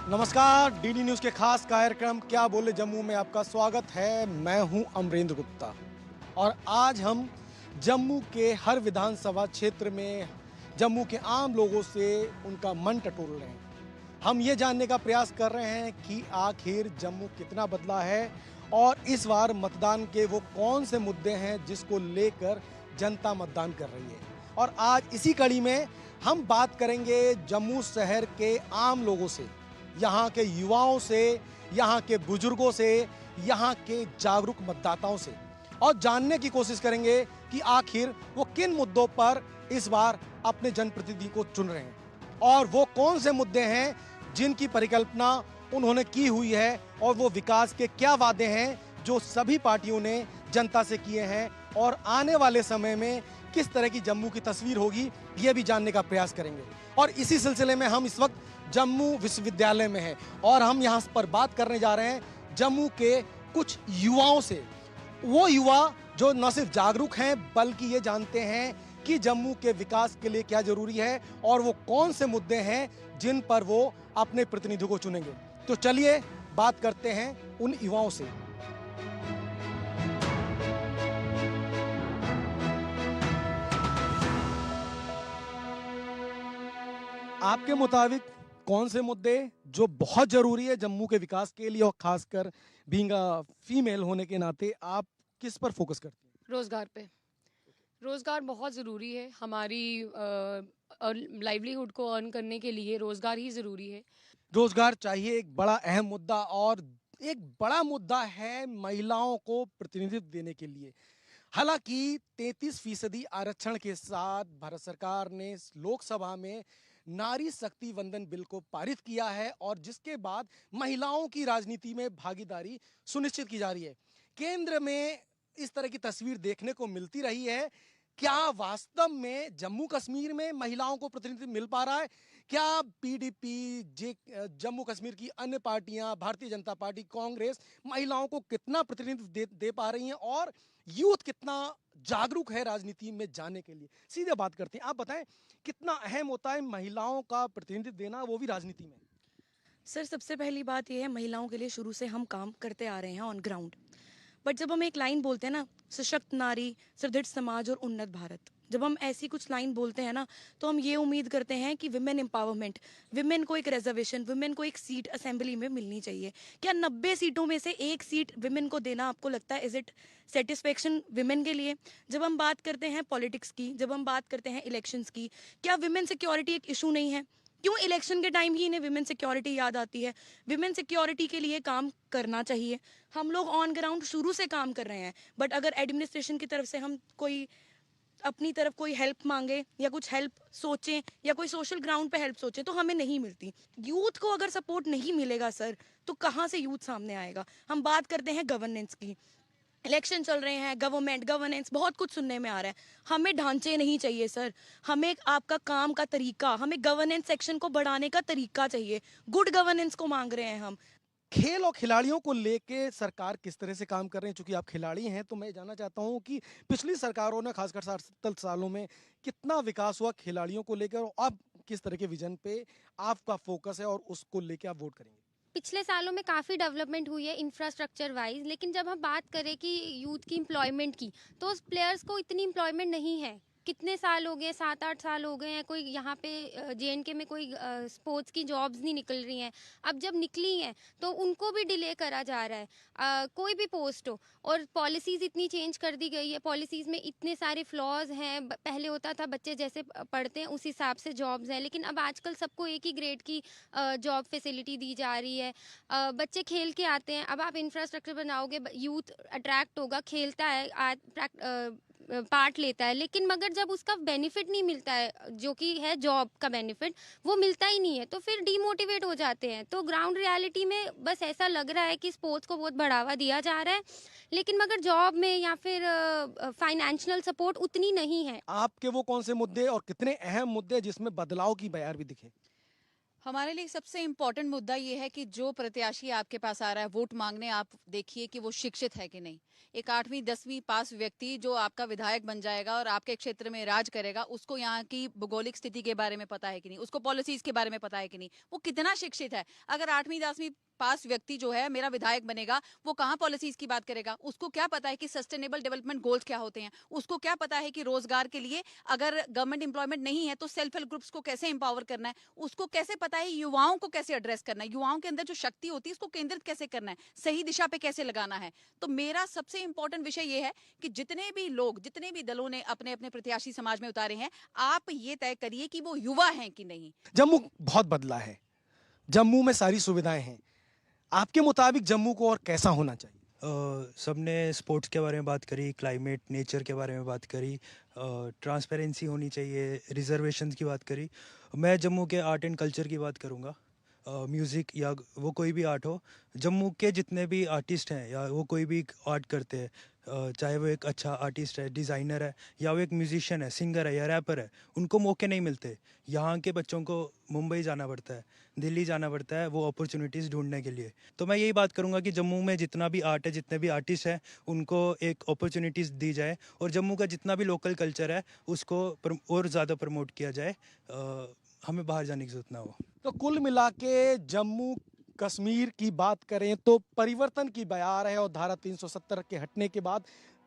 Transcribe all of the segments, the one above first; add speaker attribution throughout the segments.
Speaker 1: नमस्कार, DD news के खास कार्यक्रम क्या बोले जम्मू में आपका स्वागत है। मैं हूं अमरेंद्र गुप्ता और आज हम जम्मू के हर विधानसभा क्षेत्र में जम्मू के आम लोगों से उनका मन टटोल रहे हैं। हम ये जानने का प्रयास कर रहे हैं कि आखिर जम्मू कितना बदला है और इस बार मतदान के वो कौन से मुद्दे हैं जिसको लेकर जनता मतदान कर रही है। और आज इसी कड़ी में हम बात करेंगे जम्मू शहर के आम लोगों से, यहाँ के युवाओं से, यहाँ के बुजुर्गों से, यहाँ के जागरूक मतदाताओं से और जानने की कोशिश करेंगे कि आखिर वो किन मुद्दों पर इस बार अपने जनप्रतिनिधि को चुन रहे हैं और वो कौन से मुद्दे हैं जिनकी परिकल्पना उन्होंने की हुई है और वो विकास के क्या वादे हैं जो सभी पार्टियों ने जनता से किए हैं और आने वाले समय में किस तरह की जम्मू की तस्वीर होगी ये भी जानने का प्रयास करेंगे। और इसी सिलसिले में हम इस वक्त जम्मू विश्वविद्यालय में हैं और हम यहाँ पर बात करने जा रहे हैं जम्मू के कुछ युवाओं से। वो युवा जो न सिर्फ जागरूक हैं बल्कि ये जानते हैं कि जम्मू के विकास के लिए क्या जरूरी है और वो कौन से मुद्दे हैं जिन पर वो अपने प्रतिनिधि को चुनेंगे। तो चलिए बात करते हैं उन युवाओं से। आपके मुताबिक कौन से मुद्दे जो बहुत जरूरी है जम्मू के विकास के लिए और खासकर बीइंग अ फीमेल होने के नाते आप किस पर फोकस करती हैं?
Speaker 2: रोज़गार पे। रोज़गार बहुत ज़रूरी है हमारी लाइवलीहुड को अर्न करने के लिए रोज़गार ही ज़रूरी है।
Speaker 1: रोजगार चाहिए, एक बड़ा अहम मुद्दा और एक बड़ा मुद्दा है महिलाओं को प्रतिनिधित्व देने के लिए। हालांकि 33% आरक्षण के साथ भारत सरकार ने लोकसभा में नारी शक्ति वंदन बिल को पारित किया है और जिसके बाद महिलाओं की राजनीति में भागीदारी सुनिश्चित की जा रही है। केंद्र में इस तरह की तस्वीर देखने को मिलती रही है। क्या वास्तव में जम्मू कश्मीर में महिलाओं को प्रतिनिधित्व मिल पा रहा है? क्या पीडीपी, जम्मू कश्मीर की अन्य पार्टियां, भारतीय जनता पार्टी, कांग्रेस महिलाओं को कितना प्रतिनिधित्व दे पा रही हैं और यूथ कितना जागरूक है राजनीति में जाने के लिए? सीधे बात करते हैं, आप बताएं कितना अहम होता है महिलाओं का प्रतिनिधित्व देना, वो भी राजनीति में?
Speaker 3: सर, सबसे पहली बात यह है, महिलाओं के लिए शुरू से हम काम करते आ रहे हैं ऑन ग्राउंड। बट जब हम एक लाइन बोलते हैं ना, सशक्त नारी, सुदृढ़ समाज और उन्नत भारत, जब हम ऐसी कुछ लाइन बोलते हैं ना, तो हम ये उम्मीद करते हैं कि विमेन एम्पावरमेंट, विमेन को एक रिजर्वेशन, विमेन को एक सीट असेंबली में मिलनी चाहिए। क्या 90 सीटों में से एक सीट विमेन को देना आपको लगता है इज इट सेटिस्फेक्शन विमेन के लिए? जब हम बात करते हैं पॉलिटिक्स की, जब हम बात करते हैं इलेक्शंस की, क्या विमेन सिक्योरिटी एक इशू नहीं है? क्यों इलेक्शन के टाइम ही इन्हें विमेन सिक्योरिटी याद आती है? विमेन सिक्योरिटी के लिए काम करना चाहिए। हम लोग ऑन ग्राउंड शुरू से काम कर रहे हैं, बट अगर एडमिनिस्ट्रेशन की तरफ से हम कोई अपनी तरफ कोई हेल्प मांगे या कुछ हेल्प सोचें या कोई सोशल ग्राउंड पे हेल्प सोचें तो हमें नहीं मिलती। यूथ को अगर सपोर्ट नहीं मिलेगा सर, तो कहाँ से यूथ सामने आएगा? हम बात करते हैं गवर्नेंस की, इलेक्शन चल रहे हैं, गवर्नमेंट गवर्नेंस बहुत कुछ सुनने में आ रहा है। हमें ढांचे नहीं चाहिए सर, हमें आपका काम का तरीका, हमें गवर्नेंस सेक्शन को बढ़ाने का तरीका चाहिए। गुड गवर्नेंस को मांग रहे हैं हम।
Speaker 1: खेल और खिलाड़ियों को लेके सरकार किस तरह से काम कर रहे हैं? चूंकि आप खिलाड़ी हैं तो मैं जानना चाहता हूं कि पिछली सरकारों ने खासकर 60 सालों में कितना विकास हुआ खिलाड़ियों को लेकर और अब किस तरह के विजन पे आपका फोकस है और उसको लेके आप वोट करेंगे?
Speaker 4: पिछले सालों में काफ़ी डेवलपमेंट हुई है इंफ्रास्ट्रक्चर वाइज, लेकिन जब हम बात करें कि यूथ की एम्प्लॉयमेंट की, तो उस प्लेयर्स को इतनी एम्प्लॉयमेंट नहीं है। कितने साल हो गए, 7-8 साल हो गए हैं, कोई यहाँ पे जेएनके में कोई स्पोर्ट्स की जॉब्स नहीं निकल रही हैं। अब जब निकली हैं तो उनको भी डिले करा जा रहा है, कोई भी पोस्ट हो। और पॉलिसीज़ इतनी चेंज कर दी गई है, पॉलिसीज़ में इतने सारे फ्लॉज हैं। पहले होता था बच्चे जैसे पढ़ते हैं उस हिसाब से जॉब्स हैं, लेकिन अब आजकल सबको एक ही ग्रेड की जॉब फैसिलिटी दी जा रही है। बच्चे खेल के आते हैं, अब आप इंफ्रास्ट्रक्चर बनाओगे, यूथ अट्रैक्ट होगा, खेलता है, पार्ट लेता है, लेकिन मगर जब उसका बेनिफिट नहीं मिलता है, जो कि है जॉब का बेनिफिट, वो मिलता ही नहीं है, तो फिर डीमोटिवेट हो जाते हैं। तो ग्राउंड रियलिटी में बस ऐसा लग रहा है कि स्पोर्ट्स को बहुत बढ़ावा दिया जा रहा है, लेकिन मगर जॉब में या फिर फाइनेंशियल सपोर्ट उतनी नहीं है।
Speaker 1: आपके वो कौन से मुद्दे और कितने अहम मुद्दे जिसमें बदलाव की बयार भी दिखे?
Speaker 5: हमारे लिए सबसे इम्पोर्टेंट मुद्दा ये है कि जो प्रत्याशी आपके पास आ रहा है वोट मांगने, आप देखिए कि वो शिक्षित है कि नहीं। एक 8वीं 10वीं पास व्यक्ति जो आपका विधायक बन जाएगा और आपके क्षेत्र में राज करेगा, उसको यहाँ की भौगोलिक स्थिति के बारे में पता है कि नहीं, उसको पॉलिसीज के बारे में पता है कि नहीं, वो कितना शिक्षित है। अगर 8वीं 10वीं पास व्यक्ति जो है मेरा विधायक बनेगा, वो कहाँ पॉलिसीज की बात करेगा? उसको क्या पता है कि सस्टेनेबल डेवलपमेंट गोल्स क्या होते हैं? उसको क्या पता है कि रोजगार के लिए अगर गवर्नमेंट एम्प्लॉयमेंट नहीं है तो सेल्फ हेल्प ग्रुप्स को कैसे एम्पावर करना है? उसको कैसे पता है युवाओं को कैसे एड्रेस करना है? युवाओं के अंदर जो शक्ति होती है उसको केंद्रित कैसे करना है, सही दिशा पे कैसे लगाना है? तो मेरा सबसे इंपॉर्टेंट विषय ये है कि जितने भी लोग, जितने भी दलों ने अपने अपने प्रत्याशी समाज में उतारे हैं, आप ये तय करिए कि वो युवा हैं कि नहीं।
Speaker 1: जम्मू बहुत बदला है, जम्मू में सारी सुविधाएं हैं, आपके मुताबिक जम्मू को और कैसा होना चाहिए?
Speaker 6: सबने स्पोर्ट्स के बारे में बात करी, क्लाइमेट नेचर के बारे में बात करी, ट्रांसपेरेंसी होनी चाहिए, रिजर्वेशंस की बात करी। मैं जम्मू के आर्ट एंड कल्चर की बात करूँगा। म्यूज़िक या वो कोई भी आर्ट हो, जम्मू के जितने भी आर्टिस्ट हैं या वो कोई भी आर्ट करते हैं, चाहे वो एक अच्छा आर्टिस्ट है, डिज़ाइनर है, या वो एक म्यूजिशियन है, सिंगर है या रैपर है, उनको मौके नहीं मिलते। यहाँ के बच्चों को मुंबई जाना पड़ता है, दिल्ली जाना पड़ता है वो अपॉर्चुनिटीज़ ढूंढने के लिए। तो मैं यही बात करूँगा कि जम्मू में जितना भी आर्ट है, जितने भी आर्टिस्ट हैं, उनको एक अपॉर्चुनिटीज़ दी जाए और जम्मू का जितना भी लोकल कल्चर है उसको और ज़्यादा प्रमोट किया जाए, हमें बाहर जाने की ज़रूरत ना हो।
Speaker 1: तो कुल मिला के जम्मू कश्मीर की बात करें तो परिवर्तन की बयार है और धारा 370 के हटने के बाद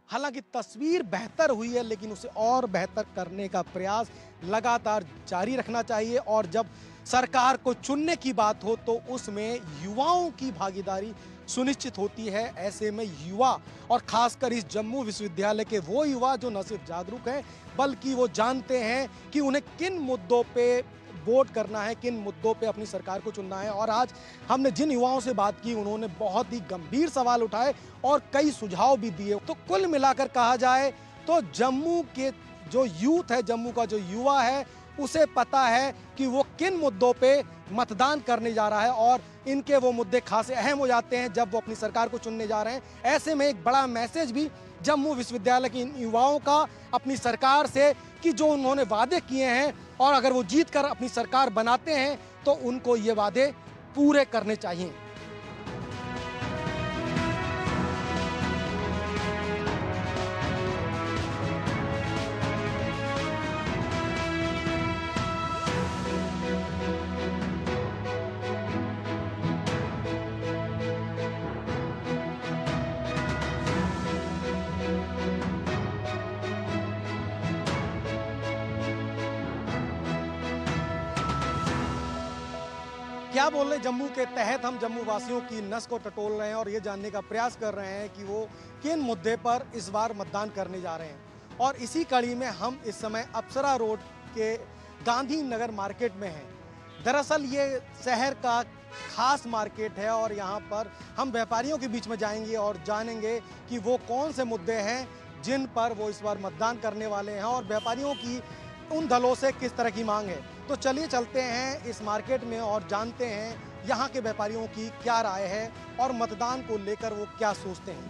Speaker 1: हालांकि तस्वीर बेहतर हुई है, लेकिन उसे और बेहतर करने का प्रयास लगातार जारी रखना चाहिए। और जब सरकार को चुनने की बात हो तो उसमें युवाओं की भागीदारी सुनिश्चित होती है। ऐसे में युवा और खासकर इस जम्मू विश्वविद्यालय के वो युवा जो न सिर्फ जागरूक हैं बल्कि वो जानते हैं कि उन्हें किन मुद्दों पे वोट करना है, किन मुद्दों पे अपनी सरकार को चुनना है। और आज हमने जिन युवाओं से बात की उन्होंने बहुत ही गंभीर सवाल उठाए और कई सुझाव भी दिए। तो कुल मिलाकर कहा जाए तो जम्मू के जो यूथ है, जम्मू का जो युवा है, उसे पता है कि वो किन मुद्दों पे मतदान करने जा रहा है और इनके वो मुद्दे खासे अहम हो जाते हैं जब वो अपनी सरकार को चुनने जा रहे हैं। ऐसे में एक बड़ा मैसेज भी जम्मू विश्वविद्यालय के इन युवाओं का अपनी सरकार से कि जो उन्होंने वादे किए हैं और अगर वो जीत कर अपनी सरकार बनाते हैं तो उनको ये वादे पूरे करने चाहिए। क्या बोल रहे जम्मू के तहत हम जम्मू वासियों की नस को टटोल रहे हैं और ये जानने का प्रयास कर रहे हैं कि वो किन मुद्दे पर इस बार मतदान करने जा रहे हैं। और इसी कड़ी में हम इस समय अप्सरा रोड के गांधी नगर मार्केट में हैं। दरअसल ये शहर का खास मार्केट है और यहाँ पर हम व्यापारियों के बीच में जाएंगे और जानेंगे कि वो कौन से मुद्दे हैं जिन पर वो इस बार मतदान करने वाले हैं और व्यापारियों की उन दलों से किस तरह की मांग है। तो चलिए चलते हैं इस मार्केट में और जानते हैं यहाँ के व्यापारियों की क्या राय है और मतदान को लेकर वो क्या सोचते हैं।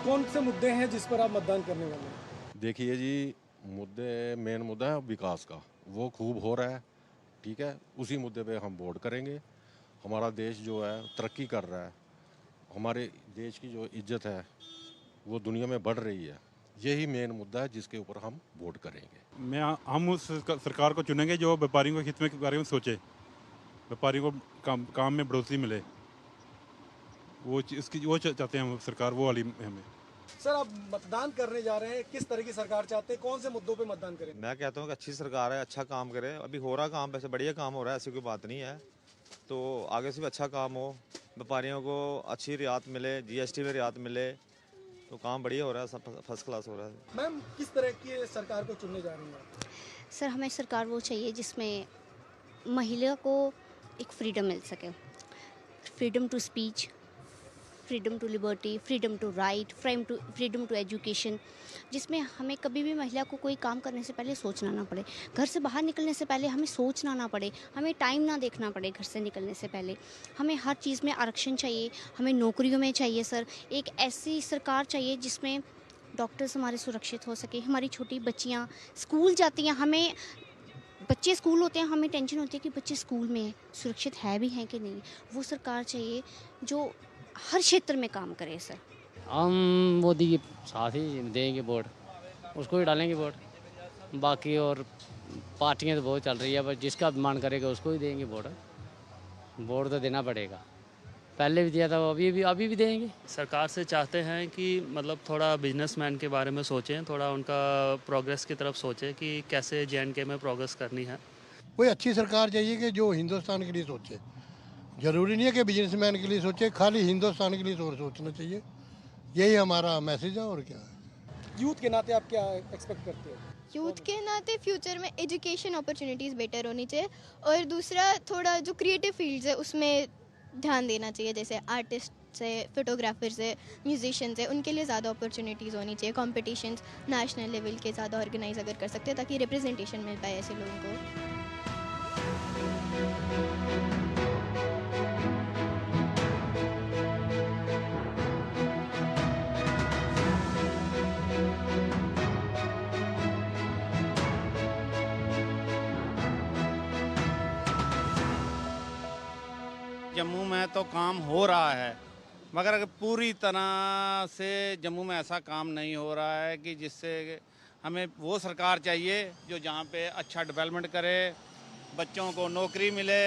Speaker 1: कौन से मुद्दे हैं जिस पर आप मतदान करने वाले हैं?
Speaker 7: देखिए जी, मेन मुद्दा है विकास का, वो खूब हो रहा है, ठीक है, उसी मुद्दे पे हम वोट करेंगे। हमारा देश जो है तरक्की कर रहा है, हमारे देश की जो इज्जत है वो दुनिया में बढ़ रही है, यही मेन मुद्दा है जिसके ऊपर हम वोट करेंगे।
Speaker 8: हम उस सरकार को चुनेंगे जो व्यापारियों के हित में के बारे में सोचे, व्यापारियों को काम में बढ़ोतरी मिले, वो चाहते हैं हम सरकार, वो वाली हमें।
Speaker 1: सर, आप मतदान करने जा रहे हैं, किस तरह की सरकार चाहते हैं, कौन से मुद्दों पे मतदान करें?
Speaker 9: मैं कहता हूँ कि अच्छी सरकार है, अच्छा काम करे। अभी हो रहा काम, वैसे बढ़िया काम हो रहा है, ऐसी कोई बात नहीं है। तो आगे से भी अच्छा काम हो, व्यापारियों को अच्छी रियायत मिले, GST में रियायत मिले, तो काम बढ़िया हो रहा है, सब फर्स्ट क्लास हो रहा है।
Speaker 1: मैम, किस तरह की सरकार को चुनने जा रही हैं?
Speaker 10: सर, हमें सरकार वो चाहिए जिसमें महिला को एक फ्रीडम मिल सके, freedom to speech, freedom to liberty, freedom to right, freedom to education, जिसमें हमें कभी भी महिला को कोई काम करने से पहले सोचना ना पड़े, घर से बाहर निकलने से पहले हमें सोचना ना पड़े, हमें टाइम ना देखना पड़े घर से निकलने से पहले। हमें हर चीज़ में आरक्षण चाहिए, हमें नौकरियों में चाहिए सर एक ऐसी सरकार चाहिए जिसमें डॉक्टर्स हमारे सुरक्षित हो सके, हमारी छोटी बच्चियाँ स्कूल जाती हैं, हमें बच्चे स्कूल होते हैं, हमें टेंशन होती है कि बच्चे स्कूल में सुरक्षित है भी हैं कि नहीं। वो सरकार चाहिए जो हर क्षेत्र में काम करे सर।
Speaker 11: हम मोदी के साथ ही देंगे वोट, उसको ही डालेंगे वोट। बाकी और पार्टियां तो बहुत चल रही है, पर जिसका अभिमान करेगा उसको ही देंगे वोट। वोट तो देना पड़ेगा, पहले भी दिया था, अभी भी देंगे।
Speaker 12: सरकार से चाहते हैं कि मतलब थोड़ा बिजनेसमैन के बारे में सोचें, थोड़ा उनका प्रोग्रेस की तरफ सोचें कि कैसे JNK में प्रोग्रेस करनी है।
Speaker 13: कोई अच्छी सरकार चाहिए कि जो हिंदुस्तान के लिए सोचे। ज़रूरी नहीं है कि बिजनेसमैन के लिए सोचे, खाली हिंदुस्तान के लिए सोचना चाहिए। यही हमारा मैसेज है और क्या है।
Speaker 1: यूथ के नाते आप क्या एक्सपेक्ट करते हो?
Speaker 14: यूथ के नाते फ्यूचर में एजुकेशन अपॉर्चुनिटीज़ बेटर होनी चाहिए, और दूसरा थोड़ा जो क्रिएटिव फील्ड्स है उसमें ध्यान देना चाहिए, जैसे आर्टिस्ट है, फोटोग्राफर्स है, म्यूजिशियंस है, उनके लिए ज़्यादा अपॉर्चुनिटीज़ होनी चाहिए। कॉम्पिटिशन्स नेशनल लेवल के ज़्यादा ऑर्गेनाइज अगर कर सकते हैं ताकि रिप्रेजेंटेशन मिल पाए ऐसे लोगों को।
Speaker 15: जम्मू में तो काम हो रहा है, मगर अगर पूरी तरह से जम्मू में ऐसा काम नहीं हो रहा है कि जिससे हमें वो सरकार चाहिए जो जहाँ पे अच्छा डेवलपमेंट करे, बच्चों को नौकरी मिले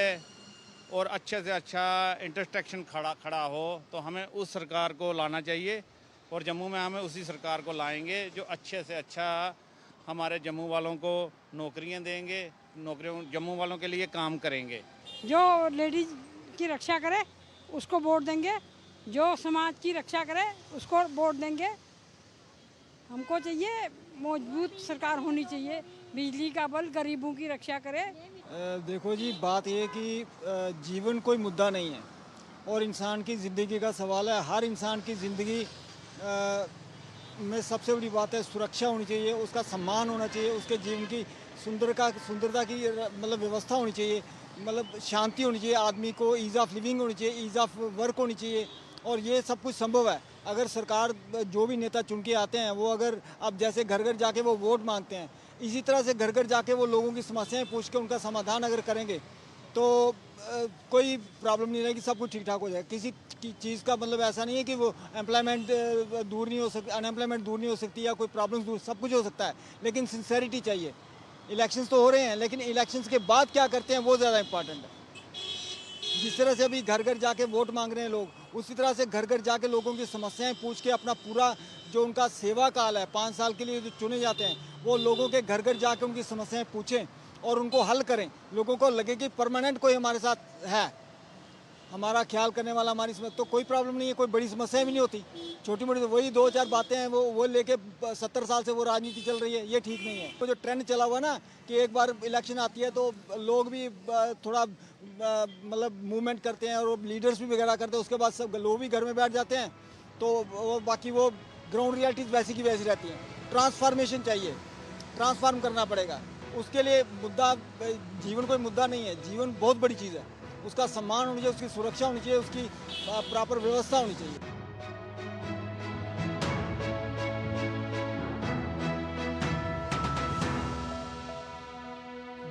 Speaker 15: और अच्छे से अच्छा इंफ्रास्ट्रक्चर खड़ा हो, तो हमें उस सरकार को लाना चाहिए। और जम्मू में हमें उसी सरकार को लाएंगे जो अच्छे से अच्छा हमारे जम्मू वालों को नौकरियाँ देंगे, नौकरियों जम्मू वालों के लिए काम करेंगे।
Speaker 16: जो लेडीज की रक्षा करे उसको वोट देंगे, जो समाज की रक्षा करे उसको वोट देंगे। हमको चाहिए मजबूत सरकार होनी चाहिए, बिजली का बल गरीबों की रक्षा करे।
Speaker 17: देखो जी, बात ये कि जीवन कोई मुद्दा नहीं है और इंसान की ज़िंदगी का सवाल है। हर इंसान की ज़िंदगी में सबसे बड़ी बात है सुरक्षा होनी चाहिए, उसका सम्मान होना चाहिए, उसके जीवन की सुंदरता की मतलब व्यवस्था होनी चाहिए, मतलब शांति होनी चाहिए, आदमी को ईज़ ऑफ लिविंग होनी चाहिए, ईज़ ऑफ वर्क होनी चाहिए। और ये सब कुछ संभव है अगर सरकार जो भी नेता चुन के आते हैं वो अगर अब जैसे घर घर जाके वो वोट मांगते हैं, इसी तरह से घर घर जाके वो लोगों की समस्याएं पूछ के उनका समाधान अगर करेंगे तो कोई प्रॉब्लम नहीं रहेगी, सब कुछ ठीक ठाक हो जाएगा। किसी की चीज़ का मतलब ऐसा नहीं है कि वो एम्प्लॉयमेंट दूर नहीं हो सकती, अनएम्प्लॉयमेंट दूर नहीं हो सकती या कोई प्रॉब्लम दूर, सब कुछ हो सकता है, लेकिन सिंसेरिटी चाहिए। इलेक्शंस तो हो रहे हैं, लेकिन इलेक्शंस के बाद क्या करते हैं वो ज़्यादा इंपॉर्टेंट है। जिस तरह से अभी घर घर जाके वोट मांग रहे हैं लोग, उसी तरह से घर घर जाके लोगों की समस्याएं पूछ के अपना पूरा जो उनका सेवा काल है 5 साल के लिए जो चुने जाते हैं, वो लोगों के घर घर जाके उनकी समस्याएं पूछें और उनको हल करें। लोगों को लगे कि परमानेंट कोई हमारे साथ है, हमारा ख्याल करने वाला, हमारी समस्या तो कोई प्रॉब्लम नहीं है, कोई बड़ी समस्याएं भी नहीं होती। छोटी मोटी वही 2-4 बातें हैं, वो लेके 70 साल से वो राजनीति चल रही है, ये ठीक नहीं है। तो जो ट्रेंड चला हुआ ना कि एक बार इलेक्शन आती है तो लोग भी थोड़ा मतलब मूवमेंट करते हैं और लीडर्स भी वगैरह करते हैं, उसके बाद सब लोग भी घर में बैठ जाते हैं, तो बाकी वो ग्राउंड रियलिटीज़ वैसी की वैसी रहती हैं। ट्रांसफॉर्मेशन चाहिए, ट्रांसफॉर्म करना पड़ेगा। उसके लिए मुद्दा, जीवन कोई मुद्दा नहीं है, जीवन बहुत बड़ी चीज़ है, उसका सम्मान होनी चाहिए, उसकी सुरक्षा होनी चाहिए, उसकी प्रॉपर व्यवस्था होनी चाहिए।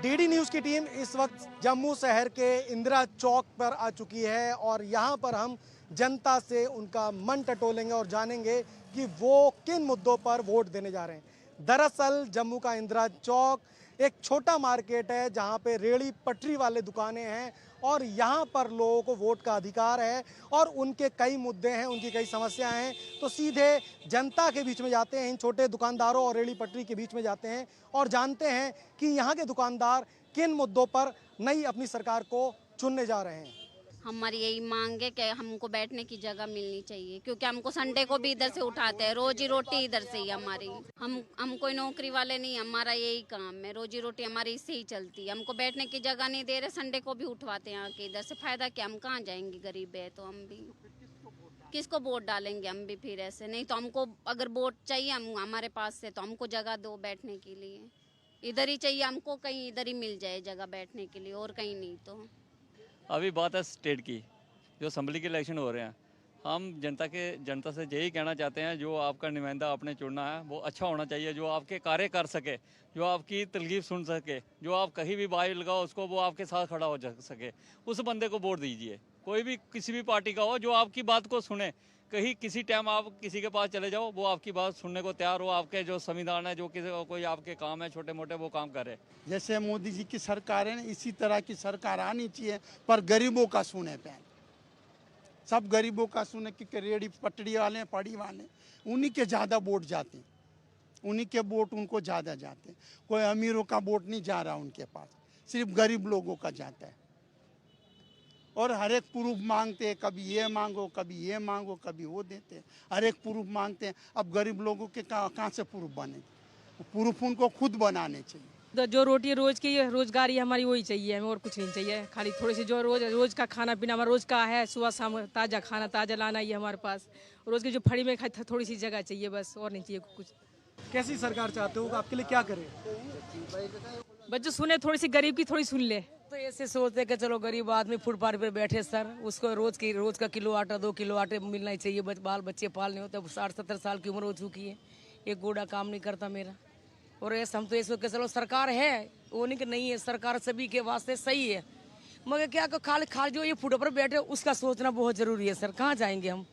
Speaker 1: डीडी न्यूज़ की टीम इस वक्त जम्मू शहर के इंदिरा चौक पर आ चुकी है और यहाँ पर हम जनता से उनका मन टटोलेंगे और जानेंगे कि वो किन मुद्दों पर वोट देने जा रहे हैं। दरअसल जम्मू का इंदिरा चौक एक छोटा मार्केट है जहाँ पे रेड़ी पटरी वाले दुकानें हैं और यहाँ पर लोगों को वोट का अधिकार है और उनके कई मुद्दे हैं, उनकी कई समस्याएं हैं। तो सीधे जनता के बीच में जाते हैं, इन छोटे दुकानदारों और रेड़ी पटरी के बीच में जाते हैं और जानते हैं कि यहाँ के दुकानदार किन मुद्दों पर नई अपनी सरकार को चुनने जा रहे हैं।
Speaker 18: हमारी यही मांग है कि हमको बैठने की जगह मिलनी चाहिए, क्योंकि हमको संडे को भी इधर से उठाते हैं, रोजी रोटी इधर से ही हमारी। हम कोई नौकरी वाले नहीं, हमारा यही काम है, रोजी रोटी हमारी इससे ही चलती है। हमको बैठने की जगह नहीं दे रहे, संडे को भी उठवाते हैं आके इधर से। फायदा क्या, हम कहाँ जाएंगे, गरीब है तो हम भी किसको वोट डालेंगे हम भी फिर ऐसे। नहीं तो हमको अगर वोट चाहिए हम हमारे पास से, तो हमको जगह दो बैठने के लिए, इधर ही चाहिए हमको, कहीं इधर ही मिल जाए जगह बैठने के लिए और कहीं नहीं। तो
Speaker 19: अभी बात है स्टेट की, जो असम्बली के इलेक्शन हो रहे हैं, हम जनता से यही कहना चाहते हैं, जो आपका नुमाइंदा आपने चुनना है वो अच्छा होना चाहिए, जो आपके कार्य कर सके, जो आपकी तकलीफ सुन सके, जो आप कहीं भी बाई लगाओ उसको वो आपके साथ खड़ा हो सके, उस बंदे को वोट दीजिए। कोई भी किसी भी पार्टी का हो जो आपकी बात को सुने। कहीं किसी टाइम आप किसी के पास चले जाओ, वो आपकी बात सुनने को तैयार हो, आपके जो संविधान है, जो किसी कोई आपके काम है छोटे मोटे, वो काम करे।
Speaker 20: जैसे मोदी जी की सरकार है, इसी तरह की सरकार आनी चाहिए, पर गरीबों का सुने पहले, सब गरीबों का सुने, क्योंकि रेडी पटड़ी वाले पड़ी वाले उन्हीं के ज़्यादा वोट जाते हैं, उन्हीं के वोट उनको ज़्यादा जाते हैं। कोई अमीरों का वोट नहीं जा रहा उनके पास, सिर्फ गरीब लोगों का जाता है। और हर एक प्रूफ मांगते हैं, कभी ये मांगो, कभी ये मांगो, कभी वो देते हैं, हर एक प्रूफ मांगते हैं। अब गरीब लोगों के कहाँ से प्रूफ बने? प्रूफ उनको खुद बनाने चाहिए।
Speaker 16: तो जो रोटी रोज की रोजगारी हमारी वही चाहिए हमें, और कुछ नहीं चाहिए। खाली थोड़ी सी जो रोज का खाना पीना हमारा रोज का है, सुबह शाम ताज़ा खाना ताज़ा लाना ही है हमारे पास। रोज की जो फड़ी में खाई थोड़ी सी जगह चाहिए बस, और नहीं चाहिए कुछ।
Speaker 1: कैसी सरकार चाहते हो, आपके लिए क्या करे?
Speaker 16: बच्चों सुने, थोड़ी सी गरीब की थोड़ी सुन ले।
Speaker 3: तो ऐसे सोचते कि चलो गरीब आदमी फुटपाथ पर बैठे सर, उसको रोज का किलो आटा 2 किलो आटे मिलना ही चाहिए। बाल बच्चे पालने होते, 60-70 साल की उम्र हो चुकी है, एक गोड़ा काम नहीं करता मेरा। और ऐसा हम तो ऐसे कि चलो सरकार है, वो नहीं कि नहीं है, सरकार सभी के वास्ते सही है, मगर क्या खाली जो ये फुटपाथ पर बैठे उसका सोचना बहुत ज़रूरी है सर। कहाँ जाएंगे हम,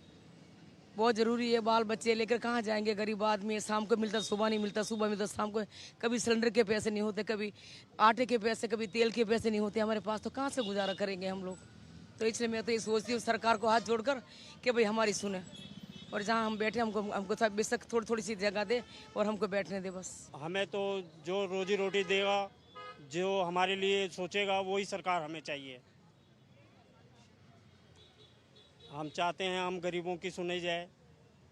Speaker 3: बहुत ज़रूरी है। बाल बच्चे लेकर कहाँ जाएंगे, गरीब आदमी है, शाम को मिलता सुबह नहीं मिलता, सुबह मिलता शाम को। कभी सिलेंडर के पैसे नहीं होते, कभी आटे के पैसे, कभी तेल के पैसे नहीं होते हमारे पास, तो कहाँ से गुजारा करेंगे हम लोग। तो इसलिए मैं तो ये सोचती हूँ सरकार को हाथ जोड़कर कि भाई हमारी सुने, और जहाँ हम बैठे हमको सब बेशक थोड़ी सी जगह दे और हमको बैठने दे बस।
Speaker 21: हमें तो जो रोजी रोटी देगा, जो हमारे लिए सोचेगा, वही सरकार हमें चाहिए। हम चाहते हैं हम गरीबों की सुनी जाए,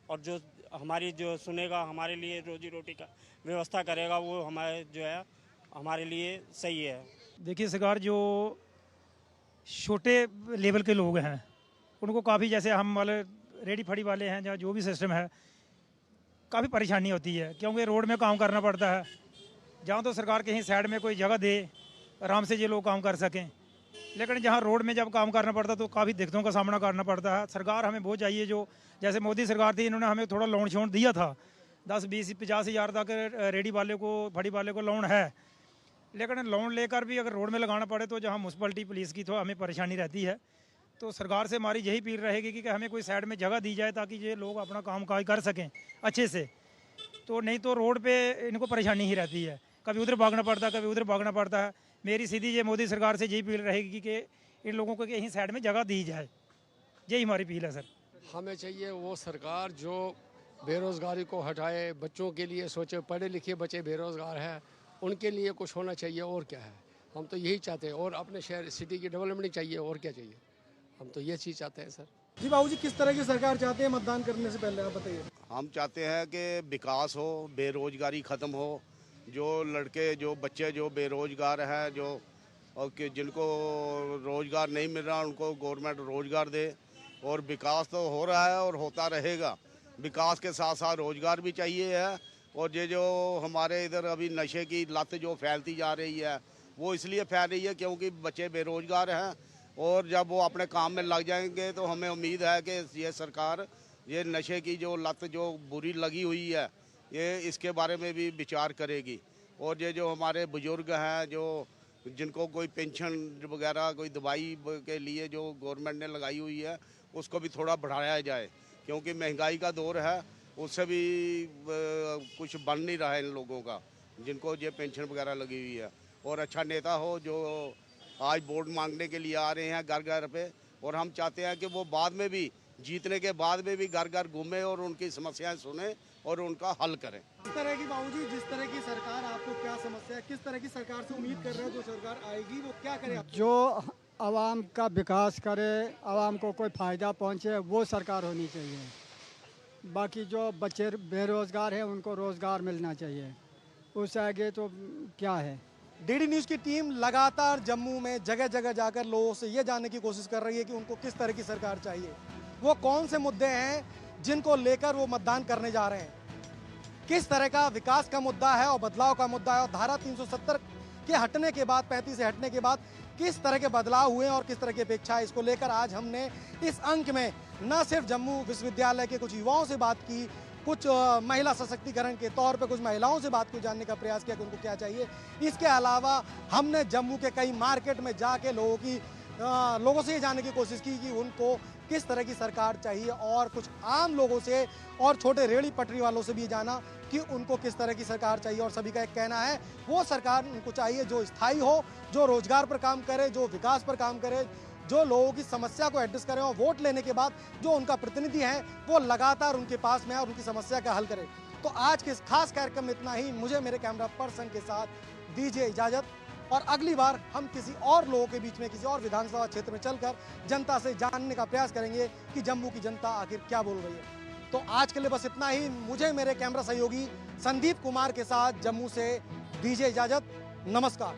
Speaker 21: और जो हमारी जो सुनेगा, हमारे लिए रोजी रोटी का व्यवस्था करेगा, वो हमारे जो है हमारे लिए सही है।
Speaker 22: देखिए सरकार जो छोटे लेवल के लोग हैं उनको काफ़ी, जैसे हम वाले रेडी फड़ी वाले हैं, जहाँ जो भी सिस्टम है, काफ़ी परेशानी होती है, क्योंकि रोड में काम करना पड़ता है। जहाँ तो सरकार कहीं साइड में कोई जगह दे, आराम से ये लोग काम कर सकें, लेकिन जहाँ रोड में जब काम करना पड़ता तो काफ़ी दिक्कतों का सामना करना पड़ता है। सरकार हमें बहुत चाहिए, जो जैसे मोदी सरकार थी, इन्होंने हमें थोड़ा लोन शोन दिया था, 10-20-50 हज़ार तक रेडी वाले को, फड़ी वाले को लोन है, लेकिन लोन लेकर भी अगर रोड में लगाना पड़े तो जहाँ म्यूनसिपलिटी पुलिस की तो हमें परेशानी रहती है। तो सरकार से हमारी यही अपील रहेगी कि हमें कोई साइड में जगह दी जाए, ताकि ये लोग अपना काम काज कर सकें अच्छे से। तो नहीं तो रोड पे इनको परेशानी ही रहती है, कभी उधर भागना पड़ता है, कभी उधर भागना पड़ता है। मेरी सीधी ये मोदी सरकार से यही अपील रहेगी कि इन लोगों को कहीं साइड में जगह दी जाए, यही हमारी अपील है सर।
Speaker 23: हमें चाहिए वो सरकार जो बेरोज़गारी को हटाए, बच्चों के लिए सोचे, पढ़े लिखे बच्चे बेरोज़गार हैं उनके लिए कुछ होना चाहिए, और क्या है, हम तो यही चाहते हैं। और अपने शहर सिटी की डेवलपमेंट चाहिए, और क्या चाहिए, हम तो ये चीज़ चाहते हैं सर।
Speaker 1: जी बाबूजी, किस तरह की सरकार चाहते हैं मतदान करने से पहले, आप बताइए।
Speaker 24: हम चाहते हैं कि विकास हो, बेरोजगारी ख़त्म हो, जो लड़के जो बच्चे जो बेरोजगार हैं, जो और कि जिनको रोज़गार नहीं मिल रहा उनको गवर्नमेंट रोज़गार दे। और विकास तो हो रहा है और होता रहेगा, विकास के साथ साथ रोज़गार भी चाहिए है। और ये जो हमारे इधर अभी नशे की लत जो फैलती जा रही है, वो इसलिए फैल रही है क्योंकि बच्चे बेरोज़गार हैं, और जब वो अपने काम में लग जाएंगे तो हमें उम्मीद है कि ये सरकार ये नशे की जो लत जो बुरी लगी हुई है, ये इसके बारे में भी विचार करेगी। और ये जो हमारे बुजुर्ग हैं, जो जिनको कोई पेंशन वगैरह कोई दवाई के लिए जो गवर्नमेंट ने लगाई हुई है, उसको भी थोड़ा बढ़ाया जाए, क्योंकि महंगाई का दौर है, उससे भी कुछ बन नहीं रहा है इन लोगों का, जिनको ये पेंशन वगैरह लगी हुई है। और अच्छा नेता हो जो आज वोट मांगने के लिए आ रहे हैं घर घर पे, और हम चाहते हैं कि वो बाद में भी, जीतने के बाद में भी घर घर घूमे और उनकी समस्याएं सुने और उनका हल करें।
Speaker 1: इस तरह की बाबूजी, जिस तरह की सरकार, आपको क्या समस्या है, किस तरह की सरकार से उम्मीद कर रहे हैं, जो सरकार आएगी वो क्या करे?
Speaker 17: जो आवाम का विकास करे, आवाम को कोई फ़ायदा पहुँचे, वो सरकार होनी चाहिए। बाकी जो बच्चे बेरोज़गार हैं उनको रोज़गार मिलना चाहिए, उससे आगे तो क्या है।
Speaker 1: डीडी न्यूज़ की टीम लगातार जम्मू में जगह जगह जाकर लोगों से ये जानने की कोशिश कर रही है कि उनको किस तरह की सरकार चाहिए, वो कौन से मुद्दे हैं जिनको लेकर वो मतदान करने जा रहे हैं, किस तरह का विकास का मुद्दा है और बदलाव का मुद्दा है, और धारा 370 के हटने के बाद, 35 से हटने के बाद किस तरह के बदलाव हुए और किस तरह की अपेक्षा है, इसको लेकर आज हमने इस अंक में न सिर्फ जम्मू विश्वविद्यालय के कुछ युवाओं से बात की, कुछ महिला सशक्तिकरण के तौर पे कुछ महिलाओं से बात को जानने का प्रयास किया कि उनको क्या चाहिए। इसके अलावा हमने जम्मू के कई मार्केट में जाके लोगों से ये जानने की कोशिश की कि उनको किस तरह की सरकार चाहिए, और कुछ आम लोगों से और छोटे रेहड़ी पटरी वालों से भी जाना कि उनको किस तरह की सरकार चाहिए। और सभी का एक कहना है वो सरकार उनको चाहिए जो स्थायी हो, जो रोजगार पर काम करे, जो विकास पर काम करे, जो लोगों की समस्या को एड्रेस करें, और वोट लेने के बाद जो उनका प्रतिनिधि है वो लगातार उनके पास में और उनकी समस्या का हल करे। तो आज के इस खास कार्यक्रम में इतना ही। मुझे मेरे कैमरा पर्सन के साथ दीजिए इजाज़त, और अगली बार हम किसी और लोगों के बीच में किसी और विधानसभा क्षेत्र में चलकर जनता से जानने का प्रयास करेंगे कि जम्मू की जनता आखिर क्या बोल रही है। तो आज के लिए बस इतना ही। मुझे मेरे कैमरा सहयोगी संदीप कुमार के साथ जम्मू से दीजिए इजाज़त। नमस्कार।